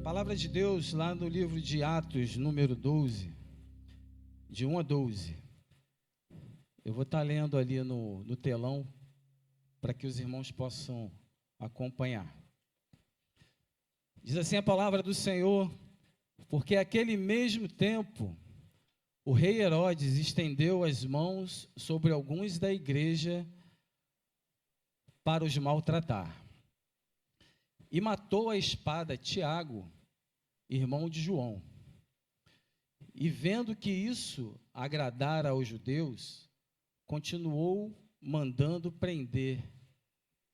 Palavra de Deus lá no livro de Atos, número 12, de 1 a 12. Eu vou estar lendo ali no telão para que os irmãos possam acompanhar. Diz assim a palavra do Senhor: porque aquele mesmo tempo o rei Herodes estendeu as mãos sobre alguns da igreja para os maltratar. E matou a espada Tiago, irmão de João. E vendo que isso agradara aos judeus, continuou mandando prender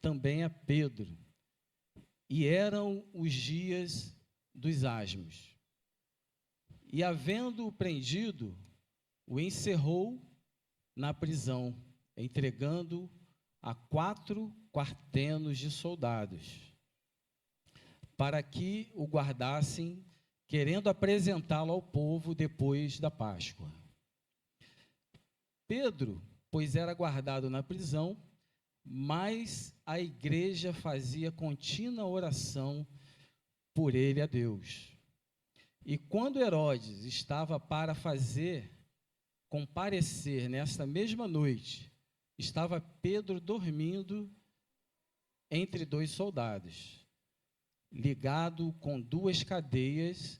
também a Pedro. E eram os dias dos asmos. E havendo-o prendido, o encerrou na prisão, entregando a 4 quartenos de soldados, para que o guardassem, querendo apresentá-lo ao povo depois da Páscoa. Pedro, pois era guardado na prisão, mas a igreja fazia contínua oração por ele a Deus. E quando Herodes estava para fazer comparecer nesta mesma noite, estava Pedro dormindo entre 2 soldados, ligado com 2 cadeias,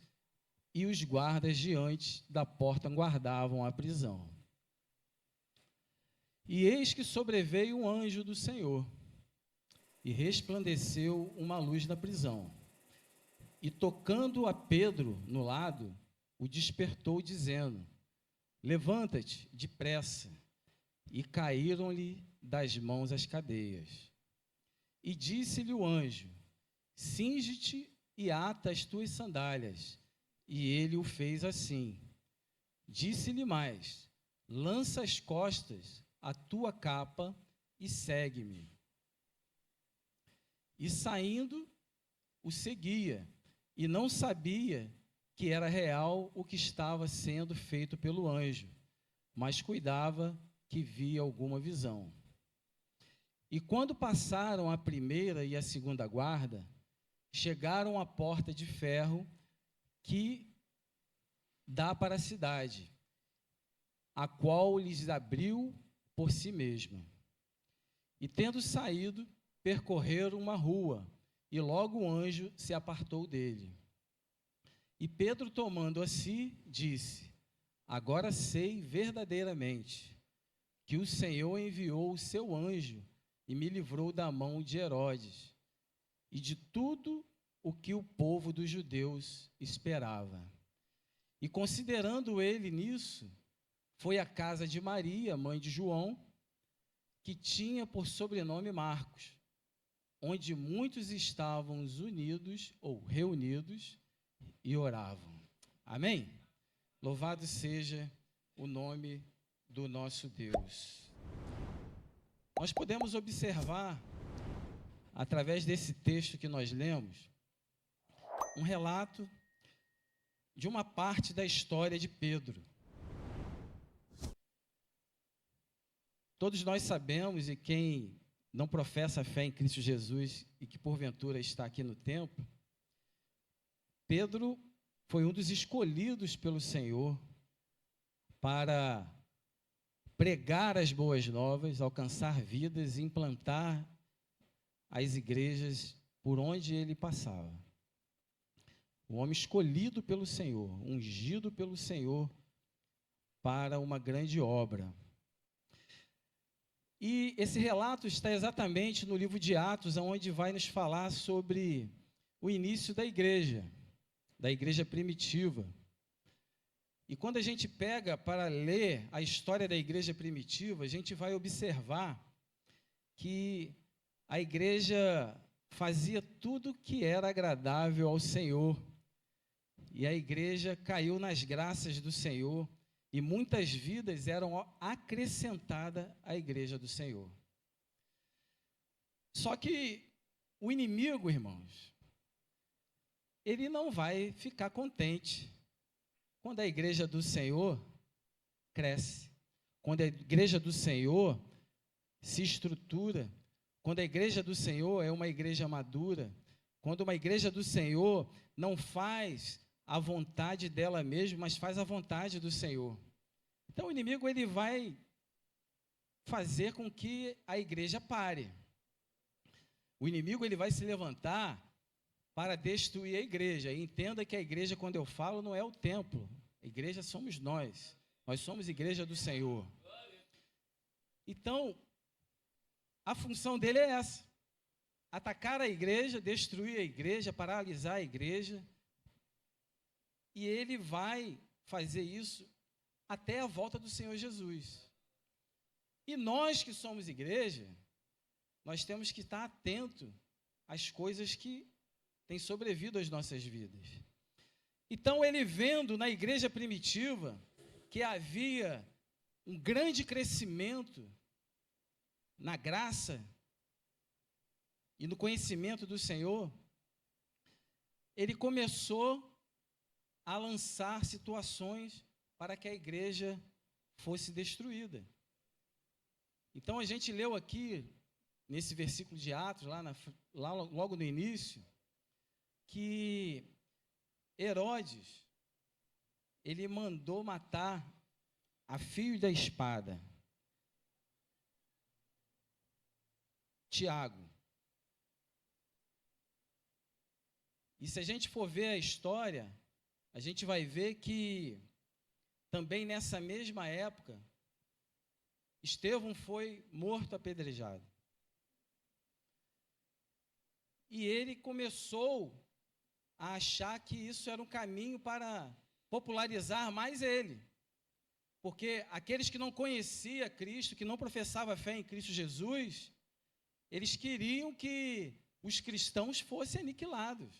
e os guardas diante da porta guardavam a prisão. E eis que sobreveio um anjo do Senhor, e resplandeceu uma luz na prisão. E tocando a Pedro no lado, o despertou, dizendo: levanta-te depressa. E caíram-lhe das mãos as cadeias. E disse-lhe o anjo: cinge-te e ata as tuas sandálias. E ele o fez assim. Disse-lhe mais: lança às costas a tua capa e segue-me. E saindo, o seguia, e não sabia que era real o que estava sendo feito pelo anjo, mas cuidava que via alguma visão. E quando passaram a primeira e a segunda guarda, chegaram à porta de ferro que dá para a cidade, a qual lhes abriu por si mesma. E tendo saído, percorreram uma rua, e logo o anjo se apartou dele. E Pedro, tomando a si, disse: agora sei verdadeiramente que o Senhor enviou o seu anjo e me livrou da mão de Herodes e de tudo o que o povo dos judeus esperava. E considerando ele nisso, foi à casa de Maria, mãe de João, que tinha por sobrenome Marcos, onde muitos estavam unidos ou reunidos e oravam. Amém? Louvado seja o nome do nosso Deus. Nós podemos observar, através desse texto que nós lemos, um relato de uma parte da história de Pedro. Todos nós sabemos, e quem não professa a fé em Cristo Jesus e que porventura está aqui no templo, Pedro foi um dos escolhidos pelo Senhor para pregar as boas novas, alcançar vidas e implantar as igrejas por onde ele passava. Um homem escolhido pelo Senhor, ungido pelo Senhor para uma grande obra. E esse relato está exatamente no livro de Atos, onde vai nos falar sobre o início da igreja primitiva. E quando a gente pega para ler a história da igreja primitiva, a gente vai observar que a igreja fazia tudo que era agradável ao Senhor. E a igreja caiu nas graças do Senhor, e muitas vidas eram acrescentadas à igreja do Senhor. Só que o inimigo, irmãos, ele não vai ficar contente quando a igreja do Senhor cresce, quando a igreja do Senhor se estrutura, quando a igreja do Senhor é uma igreja madura, quando uma igreja do Senhor não faz a vontade dela mesma, mas faz a vontade do Senhor. Então o inimigo ele vai fazer com que a igreja pare. O inimigo ele vai se levantar para destruir a igreja. E entenda que a igreja, quando eu falo, não é o templo. A igreja somos nós. Nós somos igreja do Senhor. Então, a função dele é essa: atacar a igreja, destruir a igreja, paralisar a igreja. E ele vai fazer isso até a volta do Senhor Jesus. E nós que somos igreja, nós temos que estar atentos às coisas que têm sobrevido às nossas vidas. Então, ele vendo na igreja primitiva que havia um grande crescimento na graça e no conhecimento do Senhor, ele começou a lançar situações para que a igreja fosse destruída. Então, a gente leu aqui, nesse versículo de Atos, lá logo no início, que Herodes, ele mandou matar a fio da espada Tiago. E se a gente for ver a história, a gente vai ver que também nessa mesma época, Estevão foi morto apedrejado. E ele começou a achar que isso era um caminho para popularizar mais ele. Porque aqueles que não conheciam Cristo, que não professavam fé em Cristo Jesus, eles queriam que os cristãos fossem aniquilados.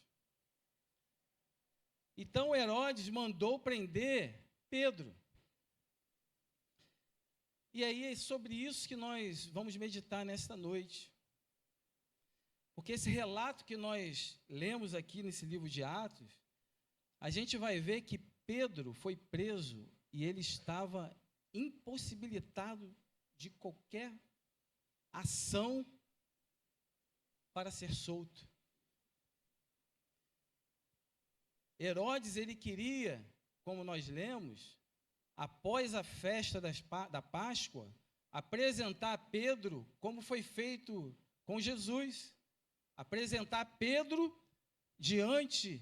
Então Herodes mandou prender Pedro. E aí é sobre isso que nós vamos meditar nesta noite. Porque esse relato que nós lemos aqui nesse livro de Atos, a gente vai ver que Pedro foi preso e ele estava impossibilitado de qualquer ação para ser solto. Herodes, ele queria, como nós lemos, após a festa da Páscoa, apresentar Pedro como foi feito com Jesus. Apresentar Pedro diante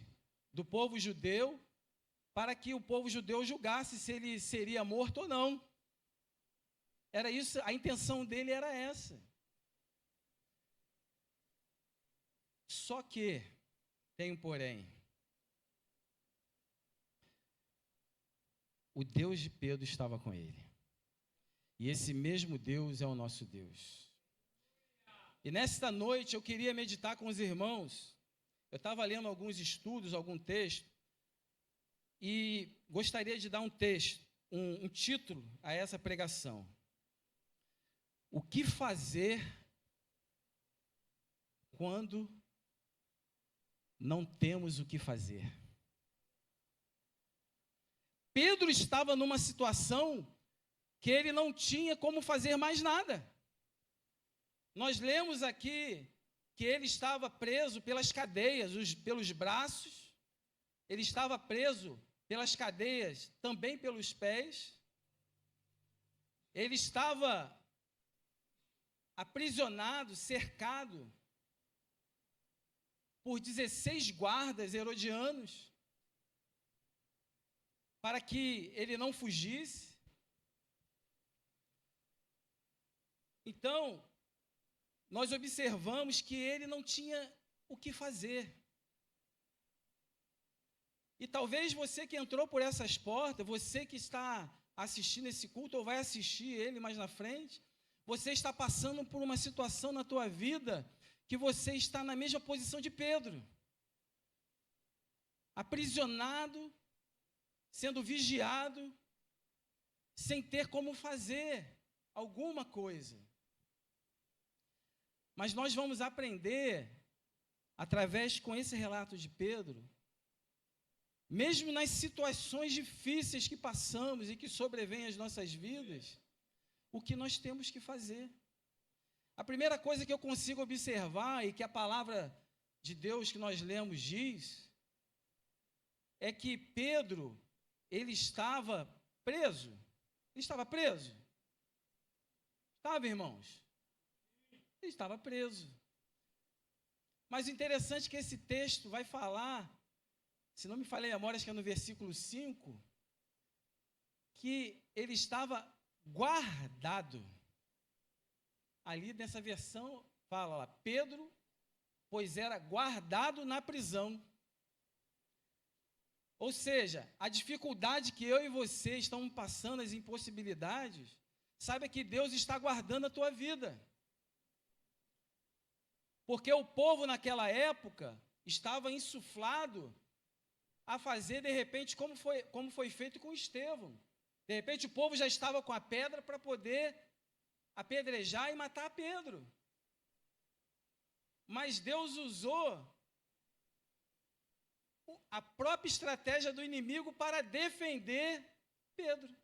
do povo judeu, para que o povo judeu julgasse se ele seria morto ou não. Era isso, a intenção dele era essa. Só que tem um porém. O Deus de Pedro estava com ele. E esse mesmo Deus é o nosso Deus. E nesta noite eu queria meditar com os irmãos. Eu estava lendo alguns estudos, algum texto, e gostaria de dar um texto, um título a essa pregação. O que fazer quando não temos o que fazer? Pedro estava numa situação que ele não tinha como fazer mais nada. Nós lemos aqui que ele estava preso pelas cadeias, pelos braços, ele estava preso pelas cadeias, também pelos pés, ele estava aprisionado, cercado por 16 guardas herodianos, para que ele não fugisse. Então, nós observamos que ele não tinha o que fazer. E talvez você que entrou por essas portas, você que está assistindo esse culto ou vai assistir ele mais na frente, você está passando por uma situação na tua vida que você está na mesma posição de Pedro. Aprisionado, sendo vigiado, sem ter como fazer alguma coisa. Mas nós vamos aprender, através com esse relato de Pedro, mesmo nas situações difíceis que passamos e que sobrevêm às nossas vidas, o que nós temos que fazer. A primeira coisa que eu consigo observar e que a palavra de Deus que nós lemos diz é que Pedro, ele estava preso. Ele estava preso? Estava, irmãos? Ele estava preso. Mas o interessante é que esse texto vai falar, se não me falei a memória, acho que é no versículo 5, que ele estava guardado. Ali nessa versão fala lá, Pedro, pois era guardado na prisão. Ou seja, a dificuldade que eu e você estamos passando, as impossibilidades, saiba que Deus está guardando a tua vida. Porque o povo naquela época estava insuflado a fazer, de repente, como foi feito com Estevão. De repente, o povo já estava com a pedra para poder apedrejar e matar Pedro. Mas Deus usou a própria estratégia do inimigo para defender Pedro.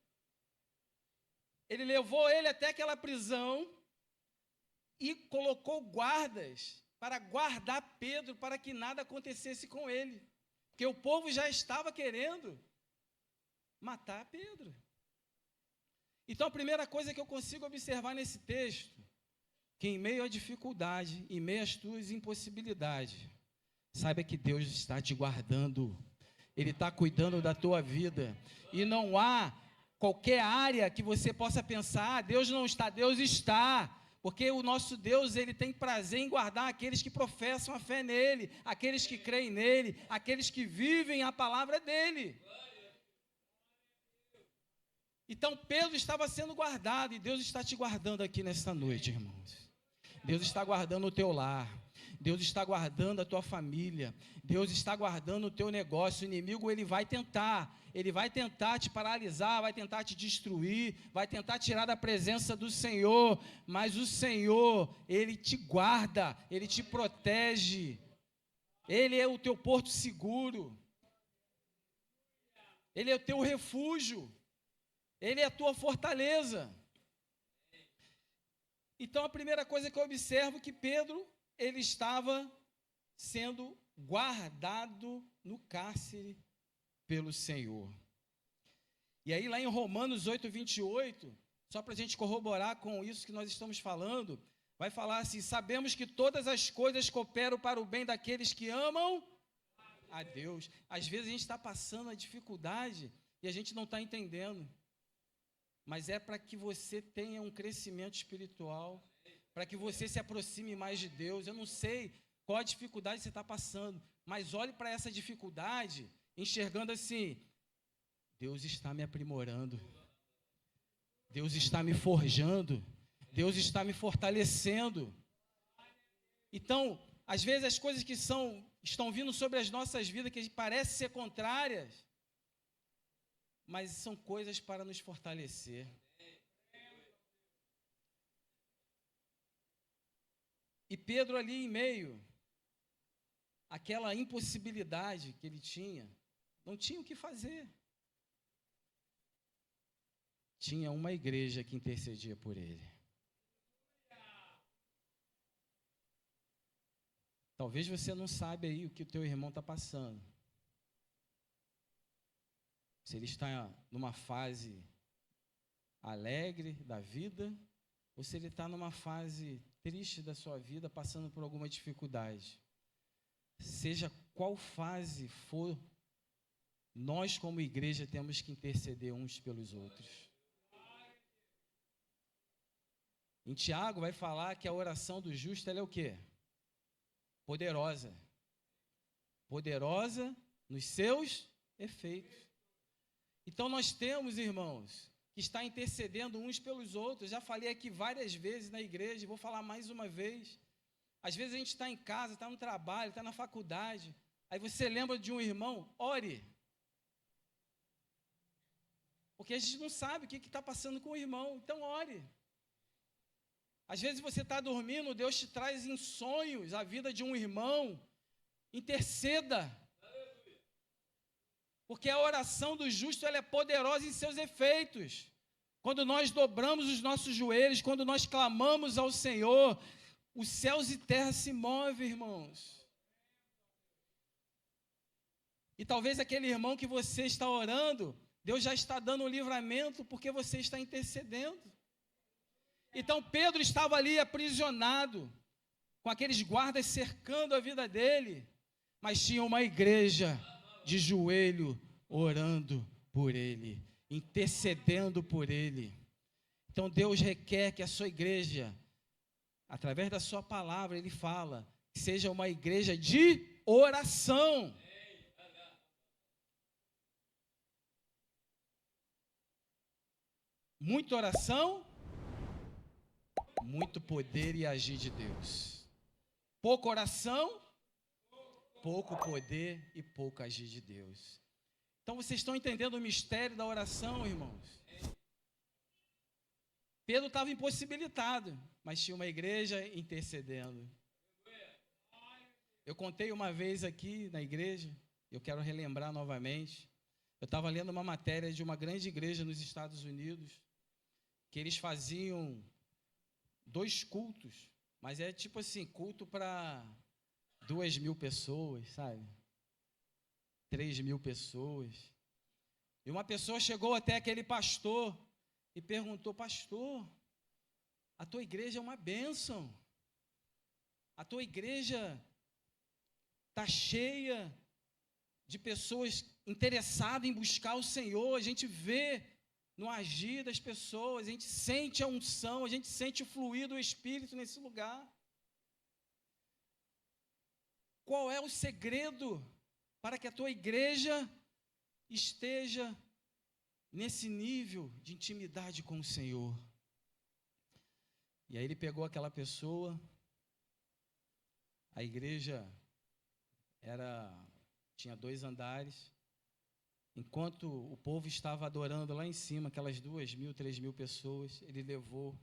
Ele levou ele até aquela prisão e colocou guardas para guardar Pedro, para que nada acontecesse com ele. Porque o povo já estava querendo matar Pedro. Então, a primeira coisa que eu consigo observar nesse texto, que em meio à dificuldade, em meio às tuas impossibilidades, saiba que Deus está te guardando, Ele está cuidando da tua vida, e não há qualquer área que você possa pensar, Deus não está, Deus está, porque o nosso Deus, Ele tem prazer em guardar aqueles que professam a fé nele, aqueles que creem nele, aqueles que vivem a palavra dele. Então, Pedro estava sendo guardado, e Deus está te guardando aqui nesta noite, irmãos. Deus está guardando o teu lar, Deus está guardando a tua família, Deus está guardando o teu negócio. O inimigo, ele vai tentar te paralisar, vai tentar te destruir, vai tentar tirar da presença do Senhor, mas o Senhor, Ele te guarda, Ele te protege, Ele é o teu porto seguro, Ele é o teu refúgio, Ele é a tua fortaleza. Então, a primeira coisa que eu observo é que Pedro, ele estava sendo guardado no cárcere pelo Senhor. E aí, lá em Romanos 8, 28, só para a gente corroborar com isso que nós estamos falando, vai falar assim: sabemos que todas as coisas cooperam para o bem daqueles que amam a Deus. Às vezes a gente está passando a dificuldade e a gente não está entendendo. Mas é para que você tenha um crescimento espiritual, para que você se aproxime mais de Deus. Eu não sei qual a dificuldade você está passando, mas olhe para essa dificuldade, enxergando assim: Deus está me aprimorando, Deus está me forjando, Deus está me fortalecendo. Então, às vezes as coisas que estão vindo sobre as nossas vidas, que parecem ser contrárias, mas são coisas para nos fortalecer. E Pedro ali em meio àquela impossibilidade que ele tinha, não tinha o que fazer. Tinha uma igreja que intercedia por ele. Talvez você não saiba aí o que o teu irmão está passando. Se ele está numa fase alegre da vida, ou se ele está numa fase triste da sua vida, passando por alguma dificuldade. Seja qual fase for, nós como igreja temos que interceder uns pelos outros. Em Tiago vai falar que a oração do justo, ela é o quê? Poderosa. Poderosa nos seus efeitos. Então nós temos, irmãos, que estar intercedendo uns pelos outros. Já falei aqui várias vezes na igreja, vou falar mais uma vez. Às vezes a gente está em casa, está no trabalho, está na faculdade, aí você lembra de um irmão, ore. Porque a gente não sabe o que está passando com o irmão, então ore. Às vezes você está dormindo, Deus te traz em sonhos a vida de um irmão, interceda. Porque a oração do justo, ela é poderosa em seus efeitos. Quando nós dobramos os nossos joelhos, quando nós clamamos ao Senhor, os céus e terra se movem, irmãos. E talvez aquele irmão que você está orando, Deus já está dando um livramento porque você está intercedendo. Então Pedro estava ali aprisionado, com aqueles guardas cercando a vida dele, mas tinha uma igreja de joelho orando por ele, intercedendo por ele. Então Deus requer que a sua igreja, através da sua palavra, ele fala, que seja uma igreja de oração. Muita oração, muito poder e agir de Deus. Pouca oração, pouco poder e pouco agir de Deus. Então vocês estão entendendo o mistério da oração, irmãos? Pedro estava impossibilitado, mas tinha uma igreja intercedendo. Eu contei uma vez aqui na igreja, eu quero relembrar novamente. Eu estava lendo uma matéria de uma grande igreja nos Estados Unidos, que eles faziam 2 cultos, mas é tipo assim, culto para 2.000 pessoas, sabe? 3.000 pessoas. E uma pessoa chegou até aquele pastor e perguntou: pastor, a tua igreja é uma bênção. A tua igreja está cheia de pessoas interessadas em buscar o Senhor. A gente vê no agir das pessoas, a gente sente a unção, a gente sente o fluir do Espírito nesse lugar. Qual é o segredo para que a tua igreja esteja nesse nível de intimidade com o Senhor? E aí ele pegou aquela pessoa, a igreja tinha 2 andares, enquanto o povo estava adorando lá em cima, aquelas 2.000, 3.000 pessoas, ele levou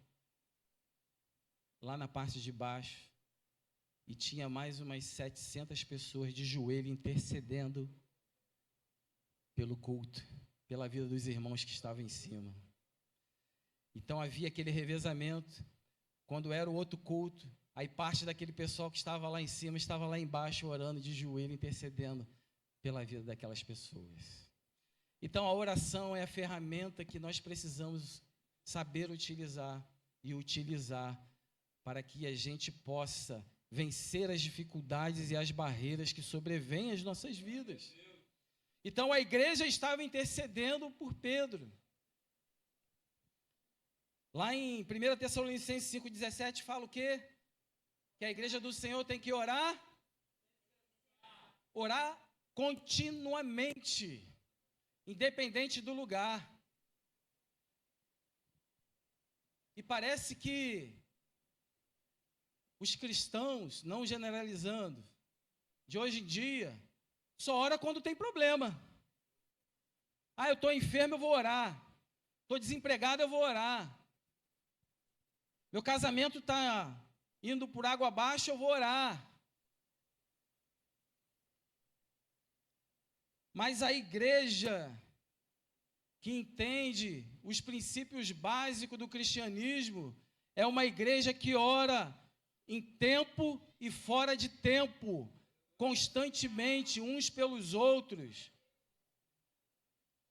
lá na parte de baixo, e tinha mais umas 700 pessoas de joelho intercedendo pelo culto, pela vida dos irmãos que estavam em cima. Então havia aquele revezamento. Quando era o outro culto, aí parte daquele pessoal que estava lá em cima estava lá embaixo orando de joelho, intercedendo pela vida daquelas pessoas. Então a oração é a ferramenta que nós precisamos saber utilizar e utilizar para que a gente possa vencer as dificuldades e as barreiras que sobrevêm às nossas vidas. Então a igreja estava intercedendo por Pedro. Lá em 1 Tessalonicenses 5,17 fala o quê? Que a igreja do Senhor tem que orar continuamente, independente do lugar. E parece que os cristãos, não generalizando, de hoje em dia, só ora quando tem problema. Ah, eu estou enfermo, eu vou orar. Estou desempregado, eu vou orar. Meu casamento está indo por água abaixo, eu vou orar. Mas a igreja que entende os princípios básicos do cristianismo é uma igreja que ora em tempo e fora de tempo, constantemente, uns pelos outros.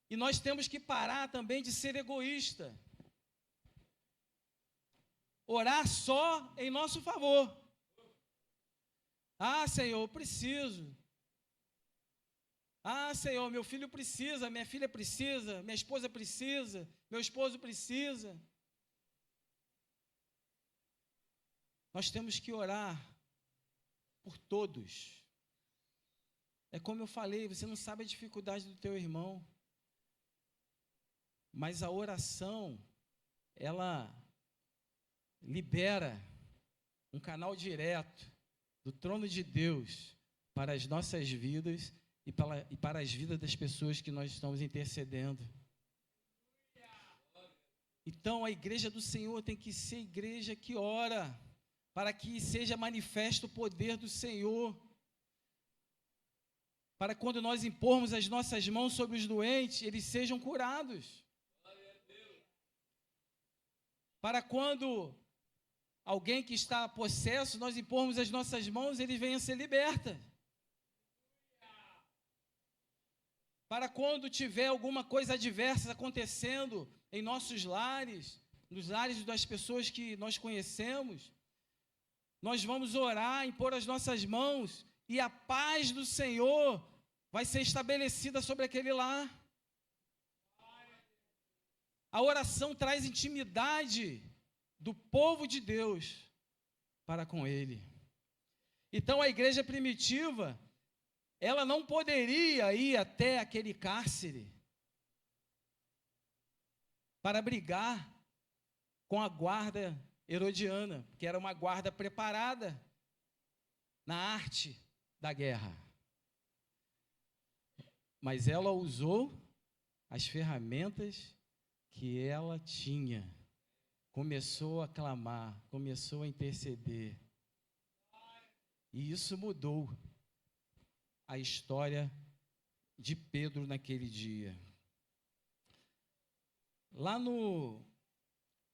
E nós temos que parar também de ser egoísta. Orar só em nosso favor. Ah, Senhor, eu preciso. Ah, Senhor, meu filho precisa, minha filha precisa, minha esposa precisa, meu esposo precisa. Nós temos que orar por todos. É como eu falei, você não sabe a dificuldade do teu irmão, mas a oração, ela libera um canal direto do trono de Deus para as nossas vidas e para as vidas das pessoas que nós estamos intercedendo. Então, a igreja do Senhor tem que ser igreja que ora, para que seja manifesto o poder do Senhor. Para quando nós impormos as nossas mãos sobre os doentes, eles sejam curados. Para quando alguém que está possesso, nós impormos as nossas mãos, ele venha a ser liberta. para quando tiver alguma coisa adversa acontecendo em nossos lares, nos lares das pessoas que nós conhecemos, nós vamos orar, impor as nossas mãos, e a paz do Senhor vai ser estabelecida sobre aquele lar. A oração traz intimidade do povo de Deus para com Ele. Então a igreja primitiva, ela não poderia ir até aquele cárcere para brigar com a guarda herodiana, que era uma guarda preparada na arte da guerra. Mas ela usou as ferramentas que ela tinha. Começou a clamar, começou a interceder. E isso mudou a história de Pedro naquele dia. Lá no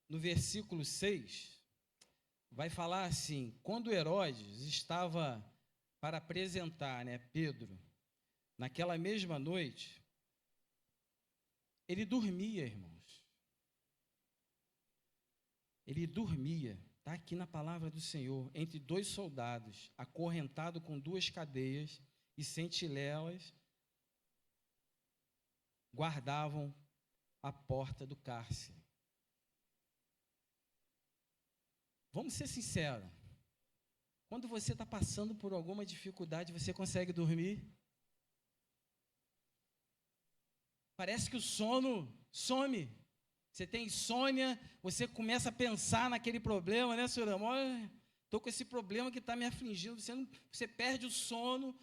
versículo 6, vai falar assim: quando Herodes estava para apresentar, Pedro, naquela mesma noite, ele dormia, irmãos. Ele dormia, está aqui na palavra do Senhor, entre dois soldados, acorrentado com duas cadeias, e sentinelas guardavam a porta do cárcere. Vamos ser sinceros. Quando você está passando por alguma dificuldade, você consegue dormir? Parece que o sono some. Você tem insônia, você começa a pensar naquele problema, né, senhor? Olha, estou com esse problema que está me afligindo. Você perde o sono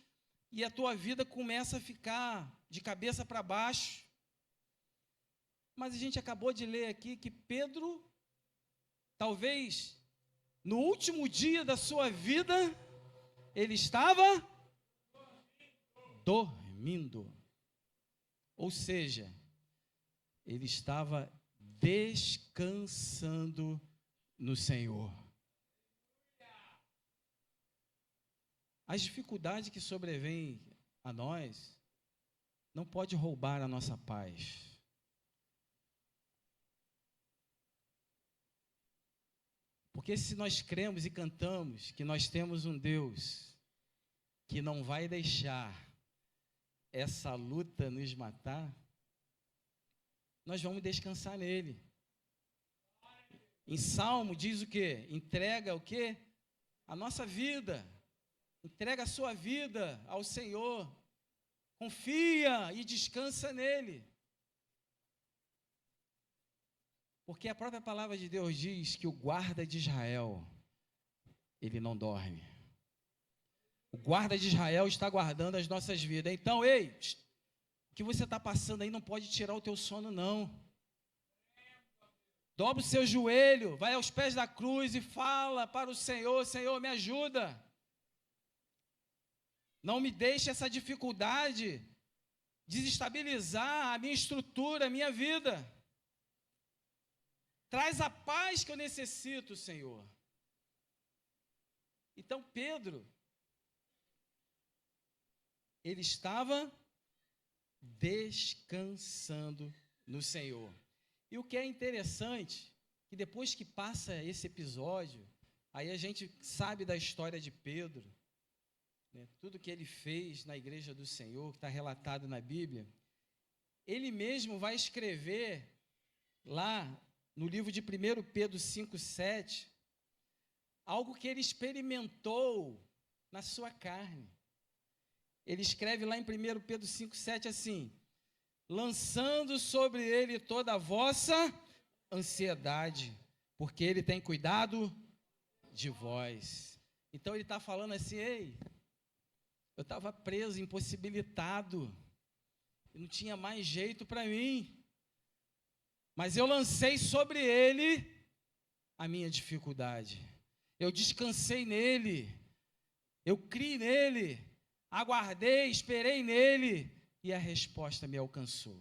e a tua vida começa a ficar de cabeça para baixo. Mas a gente acabou de ler aqui que Pedro, talvez no último dia da sua vida, ele estava dormindo. Ou seja, ele estava descansando no Senhor. As dificuldades que sobrevêm a nós não pode roubar a nossa paz. Porque se nós cremos e cantamos que nós temos um Deus que não vai deixar essa luta nos matar, nós vamos descansar nele. Em Salmo diz o quê? Entrega o quê? A nossa vida. Entrega a sua vida ao Senhor. Confia e descansa nele. Porque a própria palavra de Deus diz que o guarda de Israel, ele não dorme. O guarda de Israel está guardando as nossas vidas. Então, ei, o que você está passando aí não pode tirar o teu sono, não. Dobra o seu joelho, vai aos pés da cruz e fala para o Senhor: Senhor, me ajuda. Não me deixe essa dificuldade desestabilizar a minha estrutura, a minha vida. Traz a paz que eu necessito, Senhor. Então, Pedro, ele estava descansando no Senhor. E o que é interessante, que depois que passa esse episódio, aí a gente sabe da história de Pedro, né, tudo que ele fez na igreja do Senhor, que está relatado na Bíblia, ele mesmo vai escrever lá no livro de 1 Pedro 5,7, algo que ele experimentou na sua carne. Ele escreve lá em 1 Pedro 5,7 assim: lançando sobre ele toda a vossa ansiedade, porque ele tem cuidado de vós. Então ele está falando assim: ei, eu estava preso, impossibilitado, não tinha mais jeito para mim, mas eu lancei sobre ele a minha dificuldade, eu descansei nele, eu criei nele, aguardei, esperei nele, e a resposta me alcançou.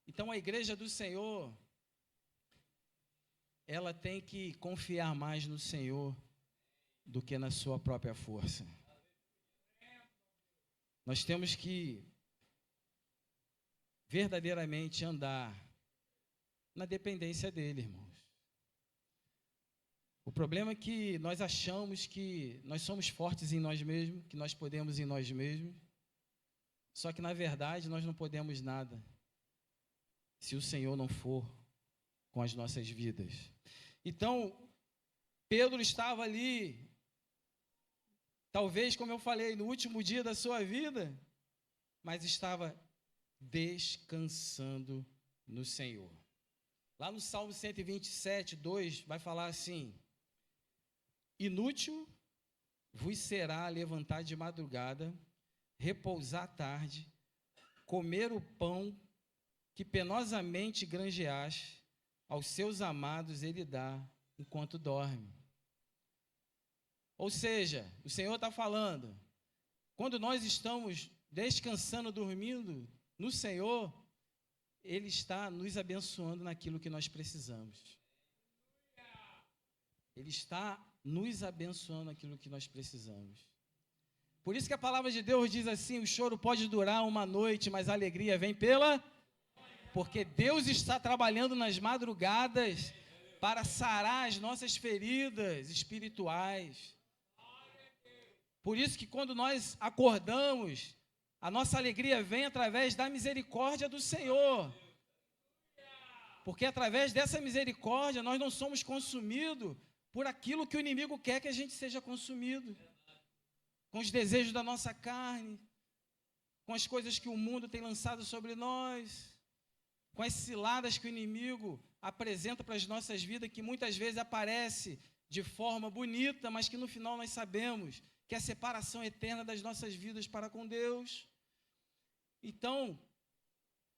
Então a igreja do Senhor, ela tem que confiar mais no Senhor do que na sua própria força. Nós temos que verdadeiramente andar na dependência dele, irmãos. O problema é que nós achamos que nós somos fortes em nós mesmos, que nós podemos em nós mesmos, só que, na verdade, nós não podemos nada se o Senhor não for com as nossas vidas. Então, Pedro estava ali, talvez, como eu falei, no último dia da sua vida, mas estava descansando no Senhor. Lá no Salmo 127, 2, vai falar assim: inútil vos será levantar de madrugada, repousar à tarde, comer o pão que penosamente granjeaste, aos seus amados ele dá enquanto dorme. Ou seja, o Senhor está falando, quando nós estamos descansando, dormindo no Senhor, Ele está nos abençoando naquilo que nós precisamos. Ele está nos abençoando naquilo que nós precisamos. Por isso que a palavra de Deus diz assim: o choro pode durar uma noite, mas a alegria vem pela... Porque Deus está trabalhando nas madrugadas para sarar as nossas feridas espirituais. Por isso que quando nós acordamos, a nossa alegria vem através da misericórdia do Senhor. Porque através dessa misericórdia nós não somos consumidos por aquilo que o inimigo quer que a gente seja consumido. Com os desejos da nossa carne, com as coisas que o mundo tem lançado sobre nós, com as ciladas que o inimigo apresenta para as nossas vidas, que muitas vezes aparece de forma bonita, mas que no final nós sabemos que é a separação eterna das nossas vidas para com Deus. Então,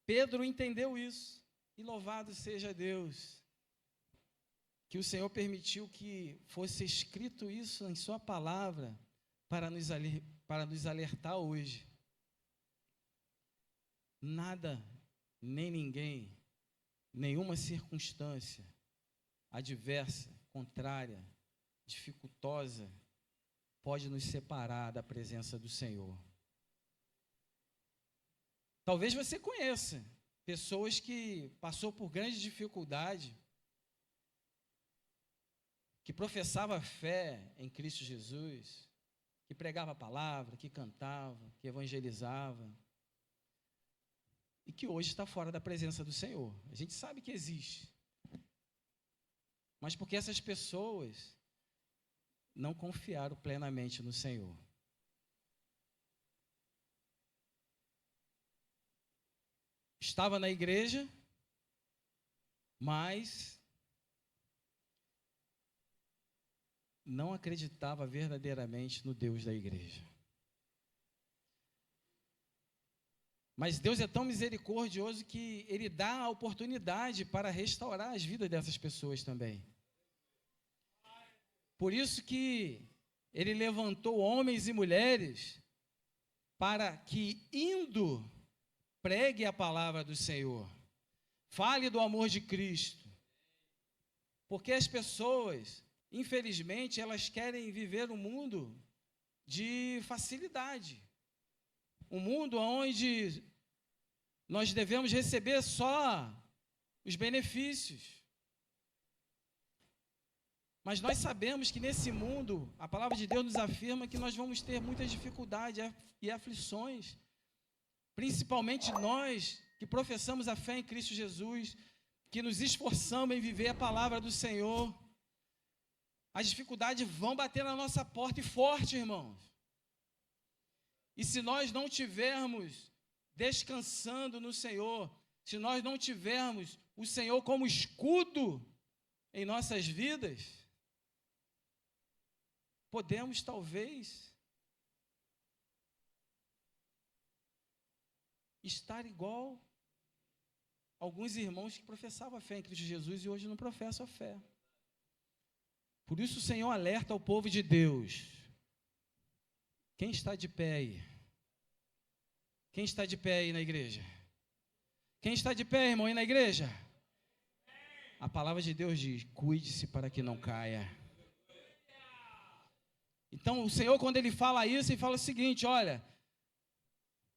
Pedro entendeu isso, e louvado seja Deus, que o Senhor permitiu que fosse escrito isso em sua palavra, para nos alertar hoje. Nada, nem ninguém, nenhuma circunstância adversa, contrária, dificultosa, pode nos separar da presença do Senhor. Talvez você conheça pessoas que passou por grande dificuldade, que professava fé em Cristo Jesus, que pregava a palavra, que cantava, que evangelizava, e que hoje está fora da presença do Senhor. A gente sabe que existe. Mas porque essas pessoas não confiaram plenamente no Senhor. Estava na igreja, mas não acreditava verdadeiramente no Deus da igreja. Mas Deus é tão misericordioso que Ele dá a oportunidade para restaurar as vidas dessas pessoas também. Por isso que Ele levantou homens e mulheres para que, indo, pregue a palavra do Senhor. Fale do amor de Cristo. Porque as pessoas, infelizmente, elas querem viver um mundo de facilidade. Um mundo onde nós devemos receber só os benefícios. Mas nós sabemos que nesse mundo, a palavra de Deus nos afirma que nós vamos ter muitas dificuldades e aflições. Principalmente nós que professamos a fé em Cristo Jesus, que nos esforçamos em viver a palavra do Senhor. As dificuldades vão bater na nossa porta e forte, irmãos. E se nós não tivermos descansando no Senhor, se nós não tivermos o Senhor como escudo em nossas vidas, podemos talvez estar igual alguns irmãos que professavam a fé em Cristo Jesus e hoje não professam a fé. Por isso o Senhor alerta ao povo de Deus. Quem está de pé aí? Quem está de pé aí na igreja? Quem está de pé, irmão, aí na igreja? A palavra de Deus diz: cuide-se para que não caia. Então, o Senhor, quando Ele fala isso, Ele fala o seguinte: olha,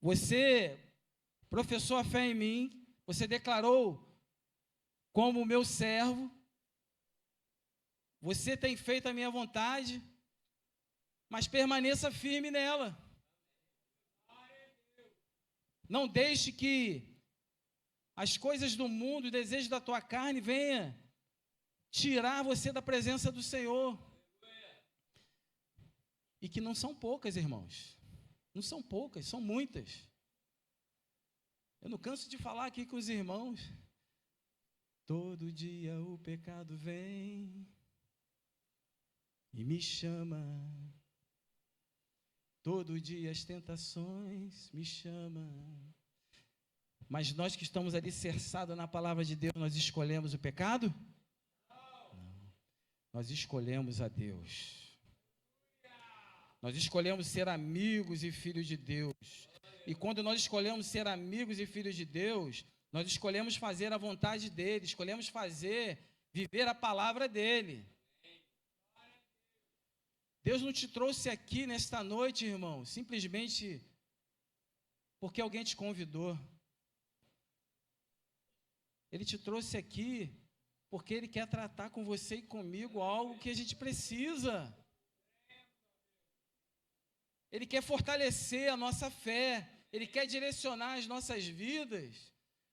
você professou a fé em mim, você declarou como meu servo, você tem feito a minha vontade, mas permaneça firme nela. Não deixe que as coisas do mundo, o desejo da tua carne venha tirar você da presença do Senhor. E que não são poucas, irmãos. Não são poucas, são muitas. Eu não canso de falar aqui com os irmãos. Todo dia o pecado vem e me chama. Todo dia as tentações me chamam. Mas nós que estamos alicerçados na palavra de Deus, nós escolhemos o pecado? Não. Nós escolhemos a Deus. Nós escolhemos ser amigos e filhos de Deus. E quando nós escolhemos ser amigos e filhos de Deus, nós escolhemos fazer a vontade dEle, escolhemos viver a palavra dEle. Deus não te trouxe aqui nesta noite, irmão, simplesmente porque alguém te convidou. Ele te trouxe aqui porque Ele quer tratar com você e comigo algo que a gente precisa. Ele quer fortalecer a nossa fé, Ele quer direcionar as nossas vidas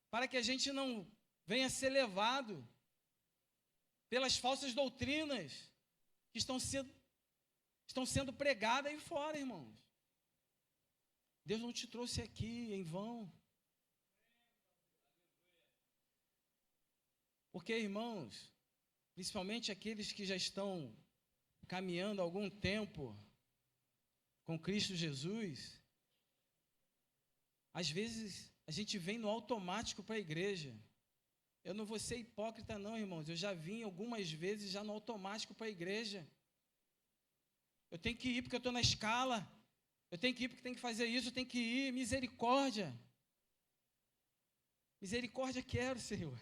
para que a gente não venha ser levado pelas falsas doutrinas que estão sendo pregadas aí fora, irmãos. Deus não te trouxe aqui em vão. Porque, irmãos, principalmente aqueles que já estão caminhando há algum tempo com Cristo Jesus, às vezes a gente vem no automático para a igreja. Eu não vou ser hipócrita não, irmãos, eu já vim algumas vezes já no automático para a igreja. Eu tenho que ir porque eu estou na escala, eu tenho que ir porque tem que fazer isso, eu tenho que ir, misericórdia. Misericórdia quero, Senhor.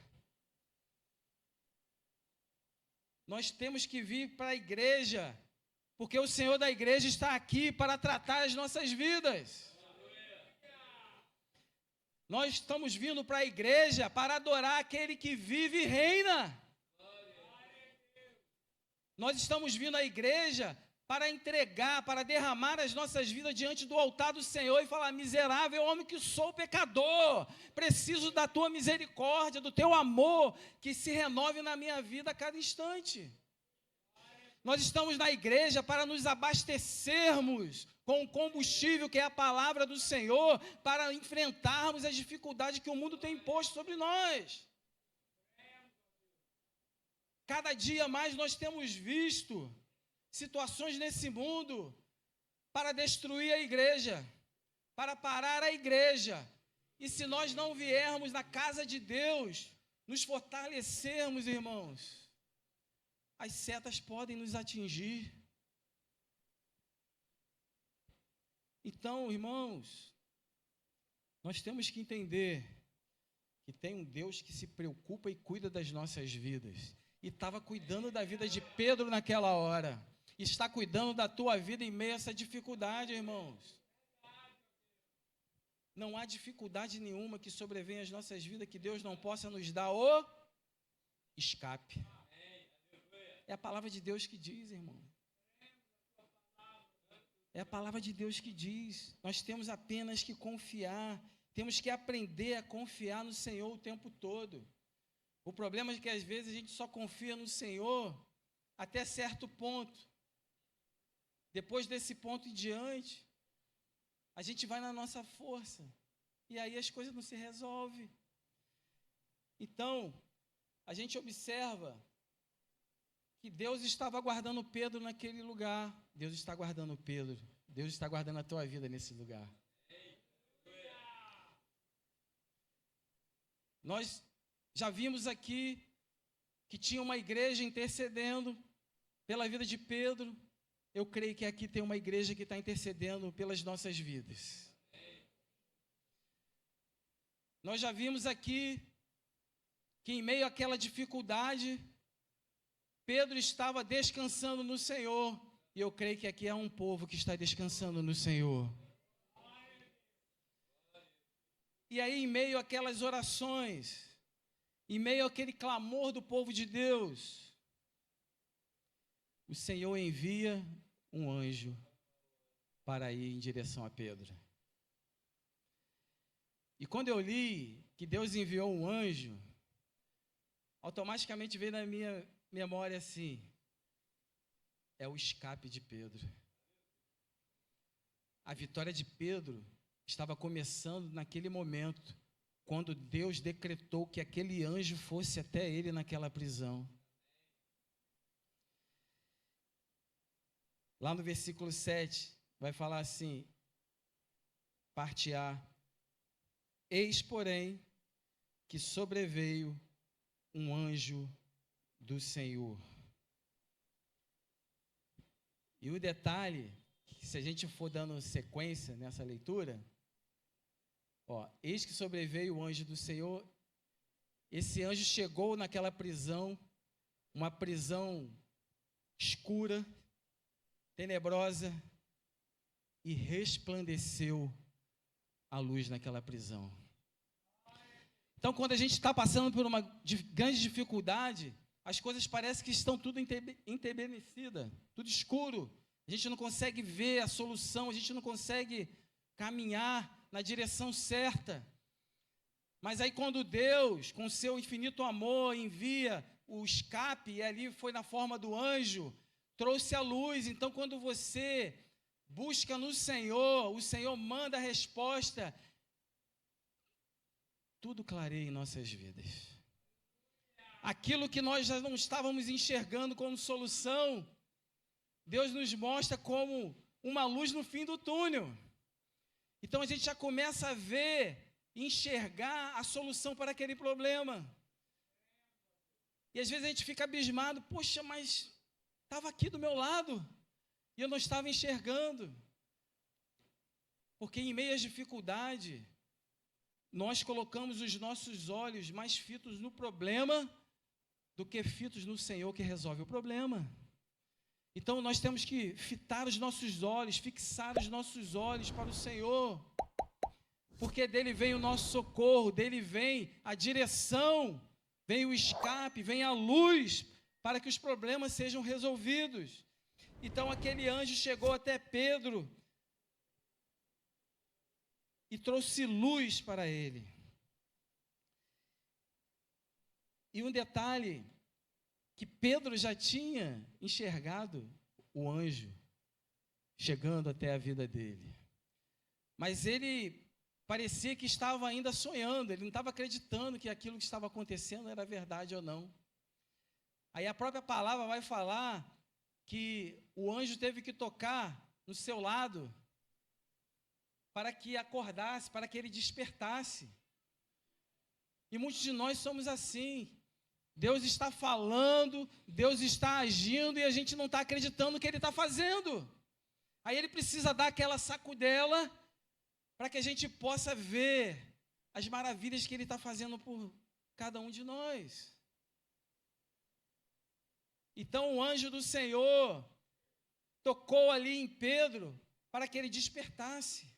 Nós temos que vir para a igreja, porque o Senhor da igreja está aqui para tratar as nossas vidas. Nós estamos vindo para a igreja para adorar aquele que vive e reina. Nós estamos vindo à igreja para entregar, para derramar as nossas vidas diante do altar do Senhor e falar: miserável homem que sou, pecador, preciso da tua misericórdia, do teu amor, que se renove na minha vida a cada instante. Nós estamos na igreja para nos abastecermos com o combustível que é a palavra do Senhor, para enfrentarmos as dificuldades que o mundo tem imposto sobre nós. Cada dia mais nós temos visto situações nesse mundo para destruir a igreja, para parar a igreja. E se nós não viermos na casa de Deus, nos fortalecermos, irmãos, as setas podem nos atingir. Então, irmãos, nós temos que entender que tem um Deus que se preocupa e cuida das nossas vidas. E estava cuidando da vida de Pedro naquela hora. Está cuidando da tua vida em meio a essa dificuldade, irmãos. Não há dificuldade nenhuma que sobrevenha às nossas vidas que Deus não possa nos dar o escape. É a palavra de Deus que diz, irmão. É a palavra de Deus que diz. Nós temos apenas que confiar. Temos que aprender a confiar no Senhor o tempo todo. O problema é que às vezes a gente só confia no Senhor até certo ponto. Depois desse ponto em diante, a gente vai na nossa força. E aí as coisas não se resolvem. Então, a gente observa que Deus estava guardando Pedro naquele lugar. Deus está guardando Pedro. Deus está guardando a tua vida nesse lugar. Nós já vimos aqui que tinha uma igreja intercedendo pela vida de Pedro. Eu creio que aqui tem uma igreja que está intercedendo pelas nossas vidas. Nós já vimos aqui que em meio àquela dificuldade, Pedro estava descansando no Senhor. E eu creio que aqui há um povo que está descansando no Senhor. E aí, em meio àquelas orações, em meio àquele clamor do povo de Deus, o Senhor envia um anjo para ir em direção a Pedro. E quando eu li que Deus enviou um anjo, automaticamente veio na minha memória assim: é o escape de Pedro. A vitória de Pedro estava começando naquele momento, quando Deus decretou que aquele anjo fosse até ele naquela prisão. Lá no versículo 7, vai falar assim, parte A: eis, porém, que sobreveio um anjo do Senhor. E o detalhe, que se a gente for dando sequência nessa leitura, eis que sobreveio o anjo do Senhor. Esse anjo chegou naquela prisão, uma prisão escura, tenebrosa, e resplandeceu a luz naquela prisão. Então, quando a gente está passando por uma grande dificuldade, as coisas parecem que estão tudo entebernecidas, tudo escuro. A gente não consegue ver a solução, a gente não consegue caminhar na direção certa. Mas aí quando Deus, com seu infinito amor, envia o escape, e ali foi na forma do anjo, trouxe a luz. Então, quando você busca no Senhor, o Senhor manda a resposta, tudo clareia em nossas vidas. Aquilo que nós já não estávamos enxergando como solução, Deus nos mostra como uma luz no fim do túnel. Então a gente já começa a ver, enxergar a solução para aquele problema. E às vezes a gente fica abismado: poxa, mas estava aqui do meu lado e eu não estava enxergando. Porque em meio às dificuldades, nós colocamos os nossos olhos mais fitos no problema do que fitos no Senhor que resolve o problema. Então nós temos que fitar os nossos olhos, fixar os nossos olhos para o Senhor, porque dele vem o nosso socorro, dele vem a direção, vem o escape, vem a luz para que os problemas sejam resolvidos. Então aquele anjo chegou até Pedro e trouxe luz para ele. E um detalhe, que Pedro já tinha enxergado o anjo chegando até a vida dele. Mas ele parecia que estava ainda sonhando, ele não estava acreditando que aquilo que estava acontecendo era verdade ou não. Aí a própria palavra vai falar que o anjo teve que tocar no seu lado para que acordasse, para que ele despertasse. E muitos de nós somos assim. Deus está falando, Deus está agindo e a gente não está acreditando no que Ele está fazendo. Aí Ele precisa dar aquela sacudela para que a gente possa ver as maravilhas que Ele está fazendo por cada um de nós. Então o anjo do Senhor tocou ali em Pedro para que ele despertasse.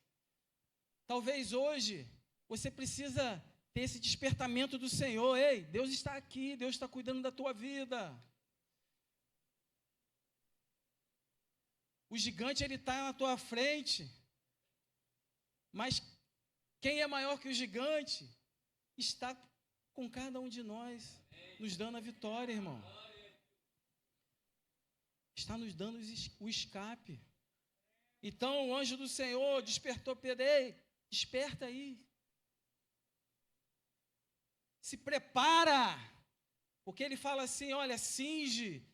Talvez hoje você precisa ter esse despertamento do Senhor. Ei, Deus está aqui, Deus está cuidando da tua vida. O gigante, ele está na tua frente, mas quem é maior que o gigante está com cada um de nós, nos dando a vitória, irmão. Está nos dando o escape. Então o anjo do Senhor despertou Pedro. Ei, desperta aí. Se prepara, porque ele fala assim: olha, cinge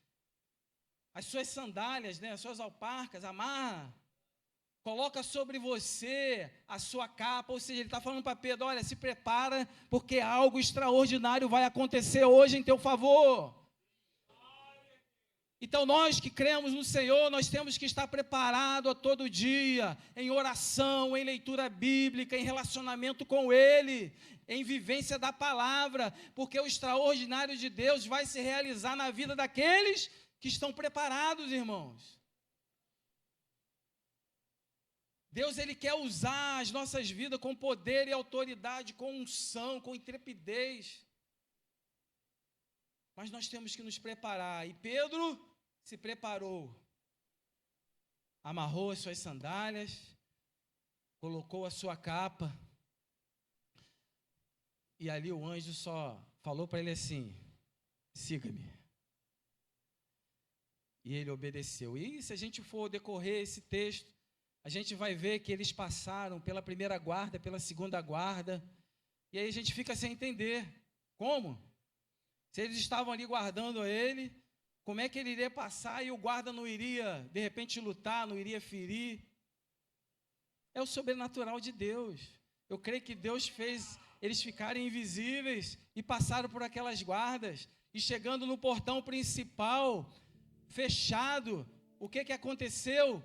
as suas sandálias, as suas alparcas, amarra, coloca sobre você a sua capa. Ou seja, ele está falando para Pedro: olha, se prepara, porque algo extraordinário vai acontecer hoje em teu favor. Então nós que cremos no Senhor, nós temos que estar preparados a todo dia, em oração, em leitura bíblica, em relacionamento com Ele, em vivência da palavra, porque o extraordinário de Deus vai se realizar na vida daqueles que estão preparados, irmãos. Deus, Ele quer usar as nossas vidas com poder e autoridade, com unção, com intrepidez. Mas nós temos que nos preparar. E Pedro se preparou. Amarrou as suas sandálias, colocou a sua capa. E ali o anjo só falou para ele assim: siga-me. E ele obedeceu. E se a gente for decorrer esse texto, a gente vai ver que eles passaram pela primeira guarda, pela segunda guarda. E aí a gente fica sem entender. Como? Se eles estavam ali guardando ele, como é que ele iria passar e o guarda não iria, de repente, lutar, não iria ferir? É o sobrenatural de Deus. Eu creio que Deus fez eles ficarem invisíveis e passaram por aquelas guardas. E chegando no portão principal, fechado, o que aconteceu?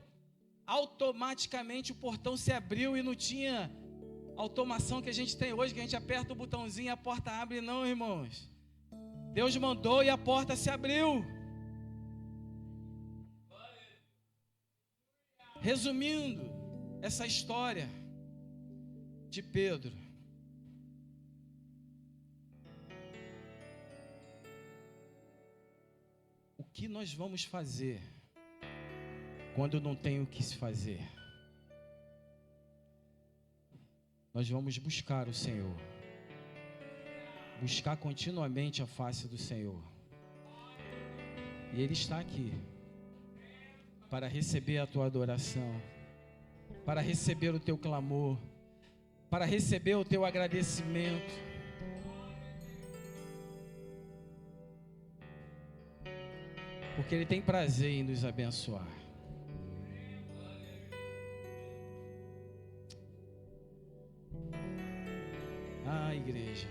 Automaticamente o portão se abriu e não tinha automação que a gente tem hoje, que a gente aperta o botãozinho e a porta abre, não, irmãos. Deus mandou e a porta se abriu. Resumindo essa história de Pedro, o que nós vamos fazer quando não tem o que se fazer? Nós vamos buscar o Senhor, buscar continuamente a face do Senhor, e Ele está aqui para receber a tua adoração, para receber o teu clamor, para receber o teu agradecimento. Porque Ele tem prazer em nos abençoar. Ah, igreja.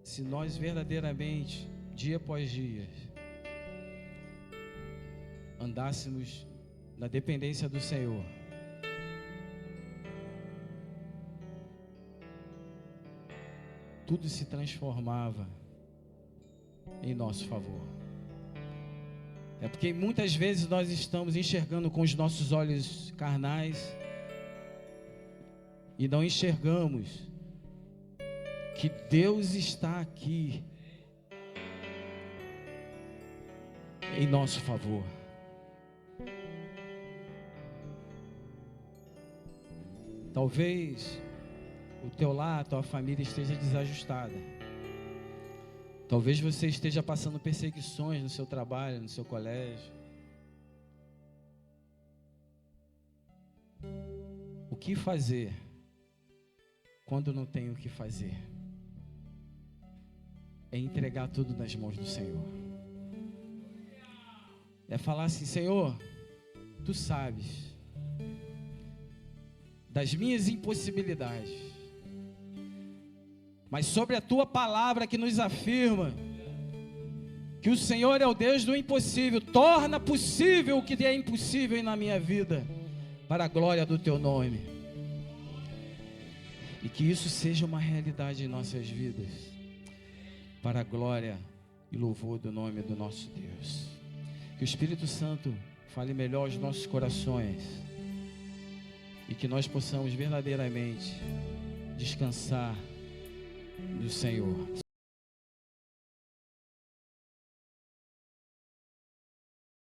Se nós verdadeiramente, dia após dia, andássemos na dependência do Senhor, tudo se transformava em nosso favor. É porque muitas vezes nós estamos enxergando com os nossos olhos carnais e não enxergamos que Deus está aqui em nosso favor. Talvez o teu lar, a tua família esteja desajustada. Talvez você esteja passando perseguições no seu trabalho, no seu colégio. O que fazer quando não tem o que fazer? É entregar tudo nas mãos do Senhor. É falar assim: Senhor, Tu sabes das minhas impossibilidades, mas sobre a Tua palavra que nos afirma que o Senhor é o Deus do impossível, torna possível o que é impossível na minha vida, para a glória do Teu nome. E que isso seja uma realidade em nossas vidas, para a glória e louvor do nome do nosso Deus. Que o Espírito Santo fale melhor aos nossos corações e que nós possamos verdadeiramente descansar no Senhor.